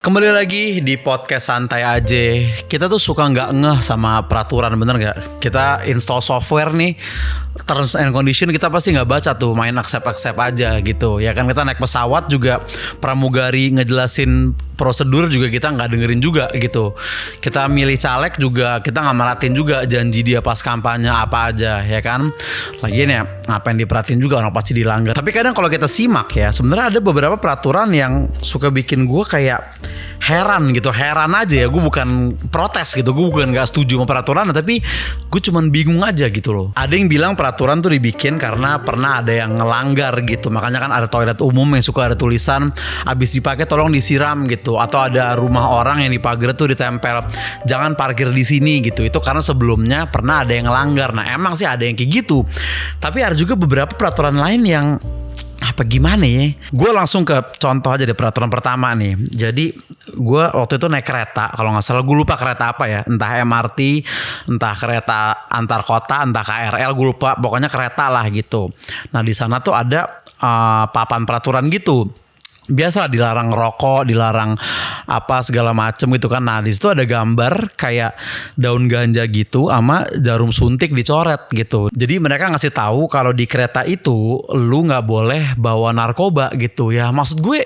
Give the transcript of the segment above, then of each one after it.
Kembali lagi di podcast santai aja. Kita tuh suka nggak ngeh sama peraturan, bener nggak? Kita install software nih, terms and condition kita pasti nggak baca tuh, main accept aja gitu. Ya kan, kita naik pesawat juga pramugari ngejelasin prosedur juga kita nggak dengerin juga gitu. Kita milih caleg juga kita nggak merhatiin juga janji dia pas kampanye apa aja, ya kan? Lagian ya apa yang diperhatiin juga orang pasti dilanggar. Tapi kadang kalau kita simak ya, sebenarnya ada beberapa peraturan yang suka bikin gue kayak heran aja ya. Gue bukan protes gitu, gue bukan gak setuju sama peraturan, tapi gue cuman bingung aja gitu loh. Ada yang bilang peraturan tuh dibikin karena pernah ada yang ngelanggar gitu, makanya kan ada toilet umum yang suka ada tulisan abis dipakai tolong disiram gitu, atau ada rumah orang yang di pagar tuh ditempel jangan parkir di sini gitu. Itu karena sebelumnya pernah ada yang ngelanggar. Nah emang sih ada yang kayak gitu, tapi ada juga beberapa peraturan lain yang apa gimana ya. Gue langsung ke contoh aja deh peraturan pertama nih. Jadi gue waktu itu naik kereta, kalau nggak salah gue lupa kereta apa ya, entah MRT, entah kereta antar kota, entah KRL, gue lupa, pokoknya kereta lah gitu. Nah di sana tuh ada papan peraturan gitu. Biasa dilarang rokok, dilarang apa segala macem gitu kan. Nah di situ ada gambar kayak daun ganja gitu sama jarum suntik dicoret gitu. Jadi mereka ngasih tahu kalau di kereta itu lu nggak boleh bawa narkoba gitu ya. Maksud gue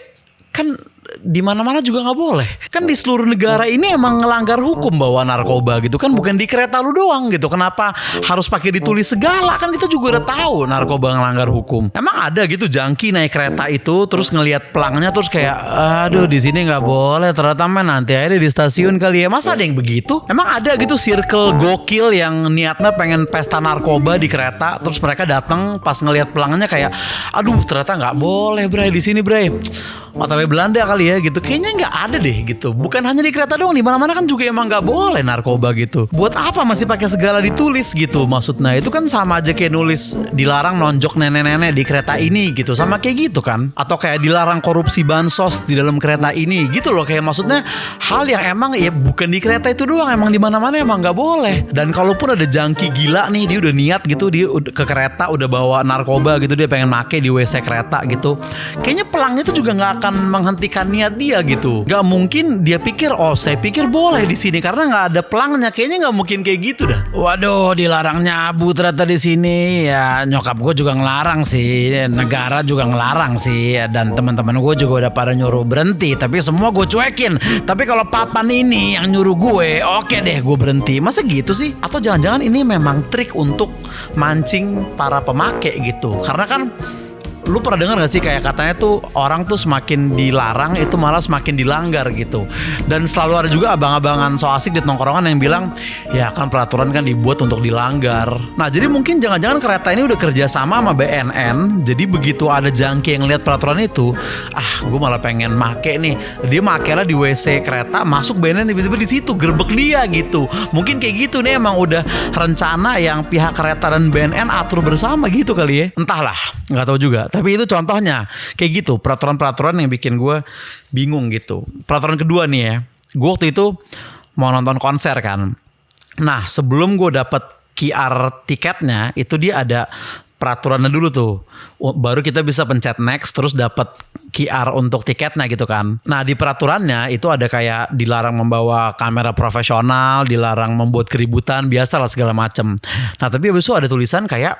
kan di mana-mana juga nggak boleh. Kan di seluruh negara ini emang ngelanggar hukum bawa narkoba gitu kan, bukan di kereta lu doang gitu. Kenapa harus pakai ditulis segala? Kan kita juga udah tahu narkoba ngelanggar hukum. Emang ada gitu junkie naik kereta itu terus ngelihat pelangnya terus kayak aduh di sini nggak boleh, ternyata men nanti aja di stasiun kali ya. Masa ada yang begitu? Emang ada gitu circle gokil yang niatnya pengen pesta narkoba di kereta, terus mereka datang pas ngelihat pelangnya kayak aduh ternyata nggak boleh bre di sini bre. OTW Belanda kali ya gitu. Kayaknya nggak ada deh gitu. Bukan hanya di kereta doang, di mana-mana kan juga emang nggak boleh narkoba gitu. Buat apa masih pakai segala ditulis gitu? Maksudnya itu kan sama aja kayak nulis dilarang nonjok nenek-nenek di kereta ini gitu. Sama kayak gitu kan? Atau kayak dilarang korupsi bansos di dalam kereta ini gitu loh. Kayak maksudnya hal yang emang ya bukan di kereta itu doang, emang di mana-mana emang nggak boleh. Dan kalaupun ada junkie gila nih, dia udah niat gitu, dia ke kereta udah bawa narkoba gitu, dia pengen make di WC kereta gitu. Kayaknya pelangnya itu juga nggak akan menghentikan niat dia gitu. Gak mungkin dia pikir oh saya pikir boleh di sini karena nggak ada pelangnya. Kayaknya nggak mungkin kayak gitu dah. Waduh dilarang nyabu ternyata di sini ya. Nyokap gue juga ngelarang sih, negara juga ngelarang sih, dan teman-teman gue juga udah pada nyuruh berhenti, tapi semua gue cuekin. Tapi kalau papan ini yang nyuruh gue, oke deh gue berhenti. Masa gitu sih? Atau jangan-jangan ini memang trik untuk mancing para pemakai gitu? Karena kan lu pernah dengar gak sih kayak katanya tuh orang tuh semakin dilarang itu malah semakin dilanggar gitu. Dan selalu ada juga abang-abangan so asik di tongkrongan yang bilang ya kan peraturan kan dibuat untuk dilanggar. Nah jadi mungkin jangan-jangan kereta ini udah kerja sama BNN. Jadi begitu ada junkie yang lihat peraturan itu, gue malah pengen make nih. Dia makainya di WC kereta, masuk BNN tiba-tiba di situ gerbek dia gitu. Mungkin kayak gitu nih, emang udah rencana yang pihak kereta dan BNN atur bersama gitu kali ya. Entahlah, nggak tahu juga. Tapi itu contohnya kayak gitu, peraturan-peraturan yang bikin gue bingung gitu. Peraturan kedua nih ya, gue waktu itu mau nonton konser kan. Nah sebelum gue dapet QR tiketnya itu dia ada peraturannya dulu tuh. Baru kita bisa pencet next terus dapet QR untuk tiketnya gitu kan. Nah di peraturannya itu ada kayak dilarang membawa kamera profesional, dilarang membuat keributan, biasalah segala macem. Nah tapi abis itu ada tulisan kayak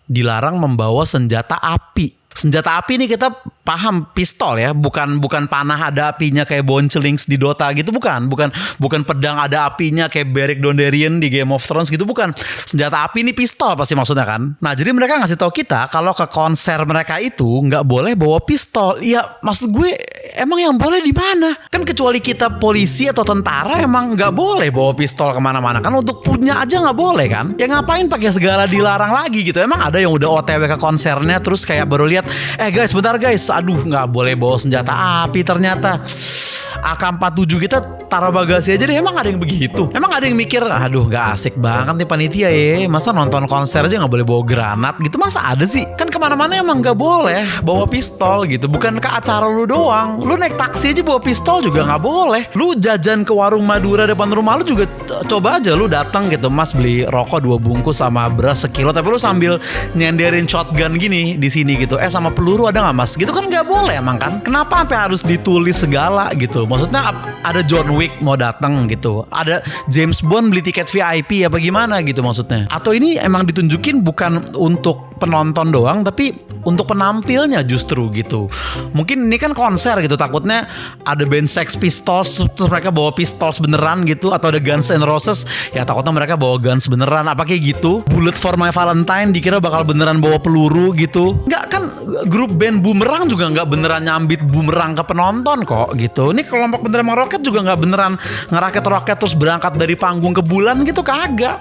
dilarang membawa senjata api. Senjata api ini kita paham pistol ya, bukan panah ada apinya kayak Boncelings di Dota gitu, bukan pedang ada apinya kayak Beric Dondarrion di Game of Thrones gitu, bukan. Senjata api ini pistol pasti maksudnya kan. Nah jadi mereka ngasih tahu kita kalau ke konser mereka itu nggak boleh bawa pistol. Ya maksud gue emang yang boleh di mana? Kan kecuali kita polisi atau tentara emang nggak boleh bawa pistol kemana-mana kan, untuk punya aja nggak boleh kan. Ya ngapain pakai segala dilarang lagi gitu? Emang ada yang udah OTW ke konsernya terus kayak baru lihat guys bentar guys, aduh nggak boleh bawa senjata api ternyata. AK-47 kita taruh bagasi aja deh. Emang ada yang begitu? Emang ada yang mikir, aduh gak asik banget nih panitia ya, masa nonton konser aja gak boleh bawa granat gitu? Masa ada sih? Kan kemana-mana emang gak boleh bawa pistol gitu. Bukan ke acara lu doang, lu naik taksi aja bawa pistol juga gak boleh. Lu jajan ke warung Madura depan rumah lu juga, coba aja lu datang gitu, Mas beli rokok 2 bungkus sama beras sekilo, tapi lu sambil nyenderin shotgun gini di sini gitu, sama peluru ada gak Mas? Gitu kan gak boleh emang kan? Kenapa sampai harus ditulis segala gitu? Maksudnya ada John Wick mau datang gitu, ada James Bond beli tiket VIP apa gimana gitu maksudnya? Atau ini emang ditunjukin bukan untuk penonton doang tapi untuk penampilnya justru gitu. Mungkin ini kan konser gitu, takutnya ada band Sex Pistols terus mereka bawa pistols beneran gitu, atau ada Guns N' Roses ya takutnya mereka bawa guns beneran apa kayak gitu. Bullet for My Valentine dikira bakal beneran bawa peluru gitu. Nggak kan, grup band Boomerang juga nggak beneran nyambit bumerang ke penonton kok gitu. Ini kelompok beneran roket juga nggak beneran ngeraket roket terus berangkat dari panggung ke bulan gitu, kagak.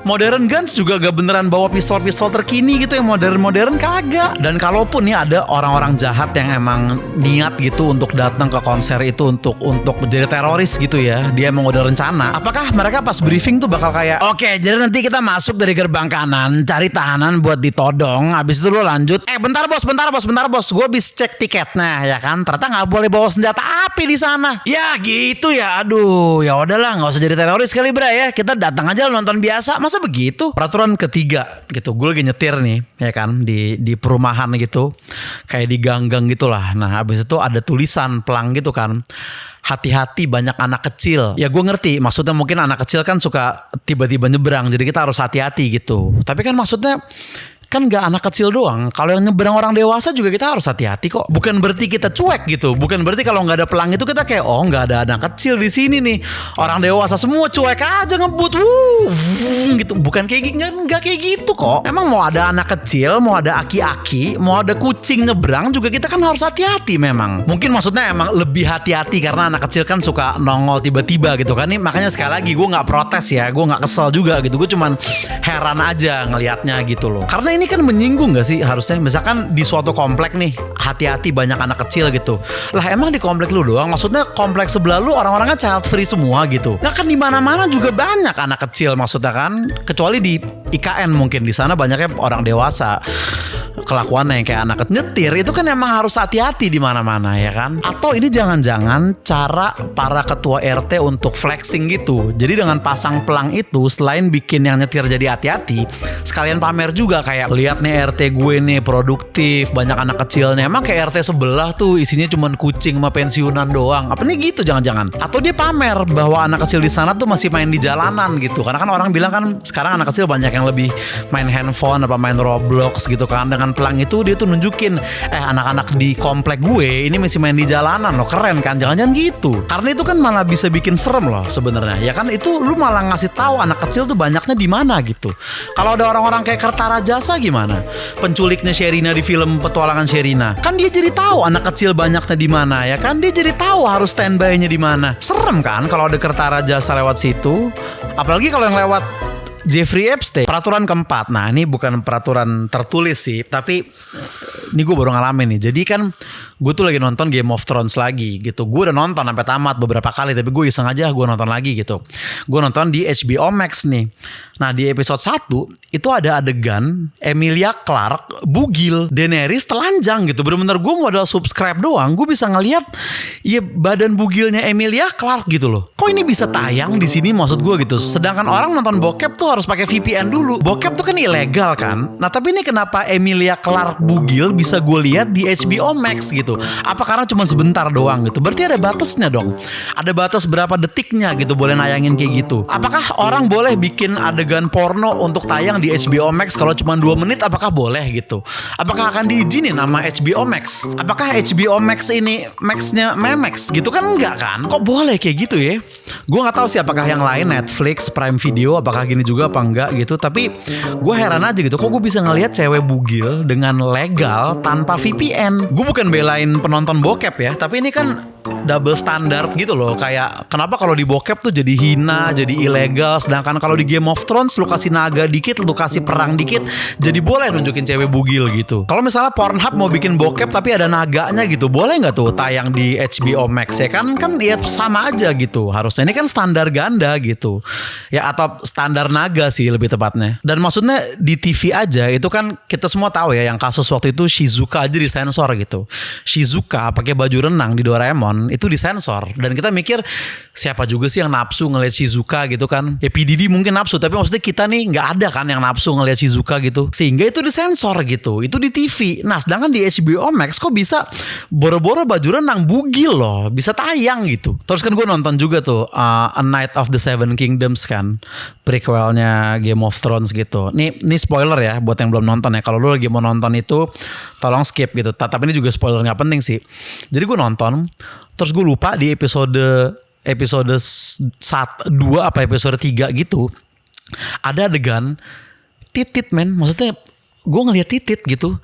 Modern Guns juga gak beneran bawa pistol-pistol terkini gitu yang modern-modern, kagak. Dan kalaupun nih ada orang-orang jahat yang emang niat gitu untuk datang ke konser itu untuk menjadi teroris gitu ya, dia emang udah rencana, apakah mereka pas briefing tuh bakal kayak, oke, jadi nanti kita masuk dari gerbang kanan, cari tahanan buat ditodong, habis itu lo lanjut, bentar bos, gue habis cek tiket, nah ya kan, ternyata nggak boleh bawa senjata api di sana, ya gitu ya, aduh, ya udahlah, nggak usah jadi teroris kali bra ya, kita datang aja nonton biasa, masa begitu. Peraturan ketiga gitu, gue lagi nyetir nih ya kan di perumahan gitu, kayak di gang-gang gitulah. Nah habis itu ada tulisan pelang gitu kan, hati-hati banyak anak kecil. Ya gue ngerti maksudnya, mungkin anak kecil kan suka tiba-tiba nyebrang, jadi kita harus hati-hati gitu. Tapi kan maksudnya kan gak anak kecil doang, kalau yang nyebrang orang dewasa juga kita harus hati-hati kok. Bukan berarti kita cuek gitu, bukan berarti kalau nggak ada pelang itu kita kayak, oh nggak ada anak kecil di sini nih, orang dewasa semua cuek aja ngebut, gitu. Bukan kayak gitu, nggak kayak gitu kok. Emang mau ada anak kecil, mau ada aki-aki, mau ada kucing nyebrang juga kita kan harus hati-hati memang. Mungkin maksudnya emang lebih hati-hati karena anak kecil kan suka nongol tiba-tiba gitu kan. Nih makanya sekali lagi gue nggak protes ya, gue nggak kesel juga gitu, gue cuman heran aja ngelihatnya gitu loh. Karena ini kan menyinggung gak sih harusnya? Misalkan di suatu komplek nih, hati-hati banyak anak kecil gitu. Lah emang di komplek lu doang? Maksudnya komplek sebelah lu orang-orangnya child free semua gitu? Nah kan di mana-mana juga banyak anak kecil maksudnya kan. Kecuali di IKN mungkin, di sana banyaknya orang dewasa. Kelakuannya yang kayak anak nyetir itu kan emang harus hati-hati di mana-mana ya kan? Atau ini jangan-jangan cara para ketua RT untuk flexing gitu. Jadi dengan pasang pelang itu, selain bikin yang nyetir jadi hati-hati, sekalian pamer juga kayak, lihat nih RT gue nih produktif, banyak anak kecilnya. Emang kayak RT sebelah tuh isinya cuman kucing sama pensiunan doang. Apa nih gitu jangan-jangan? Atau dia pamer bahwa anak kecil di sana tuh masih main di jalanan gitu. Karena kan orang bilang kan sekarang anak kecil banyak yang lebih main handphone apa main Roblox gitu kan. Dengan pelang itu dia tuh nunjukin, anak-anak di komplek gue ini masih main di jalanan loh, keren kan? Jangan-jangan gitu. Karena itu kan malah bisa bikin serem loh sebenarnya. Ya kan itu lu malah ngasih tahu anak kecil tuh banyaknya di mana gitu. Kalau ada orang-orang kayak Kertarajasa gimana? Penculiknya Sherina di film Petualangan Sherina. Kan dia jadi tahu anak kecil banyaknya di mana ya kan? Dia jadi tahu harus standby-nya di mana. Serem kan kalau ada Kertarajasa lewat situ. Apalagi kalau yang lewat Jeffrey Epstein. Peraturan keempat. Nah ini bukan peraturan tertulis sih, tapi ini gue baru ngalamin nih. Jadi kan gue tuh lagi nonton Game of Thrones lagi gitu. Gue udah nonton sampai tamat beberapa kali, tapi gue iseng aja gue nonton lagi gitu. Gue nonton di HBO Max nih. Nah di episode 1 itu ada adegan Emilia Clarke bugil Daenerys telanjang gitu. Bener-bener gue modal subscribe doang, gue bisa ngeliat ya badan bugilnya Emilia Clarke gitu loh. Kok ini bisa tayang di sini maksud gue gitu. Sedangkan orang nonton bokep tuh harus pakai VPN dulu. Bokep tuh kan ilegal kan. Nah tapi ini kenapa Emilia Clarke bugil bisa gue lihat di HBO Max gitu. Apa karena cuma sebentar doang gitu? Berarti ada batasnya dong. Ada batas berapa detiknya gitu boleh nayangin kayak gitu. Apakah orang boleh bikin adegan porno untuk tayang di HBO Max kalau cuma 2 menit? Apakah boleh gitu? Apakah akan diizinin sama HBO Max? Apakah HBO Max ini Max-nya Memex gitu kan? Enggak kan? Kok boleh kayak gitu ya? Gue gak tahu sih apakah yang lain Netflix, Prime Video apakah gini juga apa enggak gitu. Tapi gue heran aja gitu, kok gue bisa ngelihat cewek bugil dengan legal tanpa VPN. Gue bukan belain penonton bokep ya, tapi ini kan double standard gitu loh. Kayak kenapa kalau di bokep tuh jadi hina, jadi ilegal, sedangkan kalau di Game of Thrones lu kasih naga dikit, lu kasih perang dikit, jadi boleh nunjukin cewek bugil gitu. Kalau misalnya Pornhub mau bikin bokep tapi ada naganya gitu, boleh nggak tuh tayang di HBO Max ya kan ya sama aja gitu. Harusnya ini kan standar ganda gitu. Ya atau standar naga sih lebih tepatnya. Dan maksudnya di TV aja itu kan kita semua tahu ya yang kasus waktu itu Shizuka aja disensor gitu. Shizuka pakai baju renang di Doraemon itu disensor dan kita mikir siapa juga sih yang nafsu ngeliat Shizuka gitu kan. Ya PDD mungkin nafsu tapi maksudnya kita nih nggak ada kan yang nafsu ngeliat Shizuka gitu sehingga itu disensor gitu. Itu di TV. Nah sedangkan di HBO Max kok bisa boro-boro baju renang bugil loh, bisa tayang gitu. Terus kan gue nonton juga tuh A Night of the Seven Kingdoms kan, prequelnya Game of Thrones gitu. Ini spoiler ya buat yang belum nonton ya. Kalau lu lagi mau nonton itu tolong skip gitu. Tapi ini juga spoiler nggak penting sih. Jadi gue nonton terus gue lupa di episode 2 apa episode 3 gitu ada adegan titit men. Maksudnya gue ngeliat titit gitu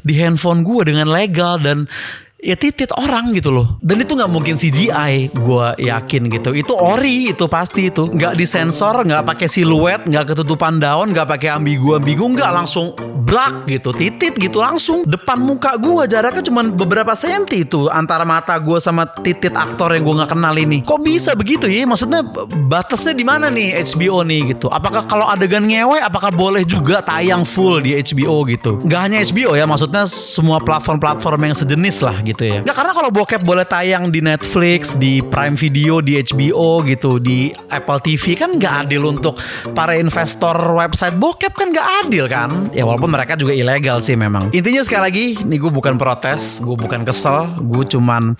di handphone gue dengan legal dan ya titit orang gitu loh. Dan itu gak mungkin CGI, gue yakin gitu. Itu ori, itu pasti itu. Gak disensor, gak pakai siluet, gak ketutupan daun, gak pakai ambigu-ambigu, gak langsung blak gitu. Titit gitu langsung depan muka gue. Jaraknya cuma beberapa senti itu antara mata gue sama titit aktor yang gue gak kenal ini. Kok bisa begitu ya? Maksudnya batasnya di mana nih HBO nih gitu? Apakah kalau adegan ngewe, apakah boleh juga tayang full di HBO gitu? Gak hanya HBO ya, maksudnya semua platform-platform yang sejenis lah gitu ya. Nggak, karena kalau bokep boleh tayang di Netflix, di Prime Video, di HBO gitu, di Apple TV kan nggak adil untuk para investor website bokep kan nggak adil kan. Ya walaupun mereka juga ilegal sih memang. Intinya sekali lagi, nih gue bukan protes, gue bukan kesel, gue cuman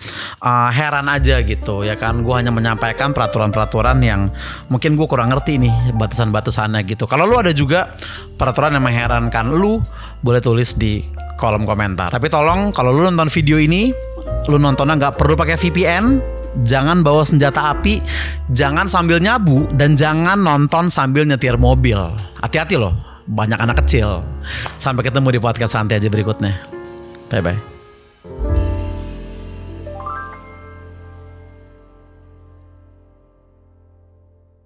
heran aja gitu ya kan. Gue hanya menyampaikan peraturan-peraturan yang mungkin gue kurang ngerti nih batasan-batasannya gitu. Kalau lu ada juga peraturan yang mengherankan lu, boleh tulis di kolom komentar. Tapi tolong kalau lu nonton video ini, lu nontonnya nggak perlu pakai VPN, jangan bawa senjata api, jangan sambil nyabu, dan jangan nonton sambil nyetir mobil. Hati-hati loh, banyak anak kecil. Sampai ketemu di podcast santai aja berikutnya. Bye bye.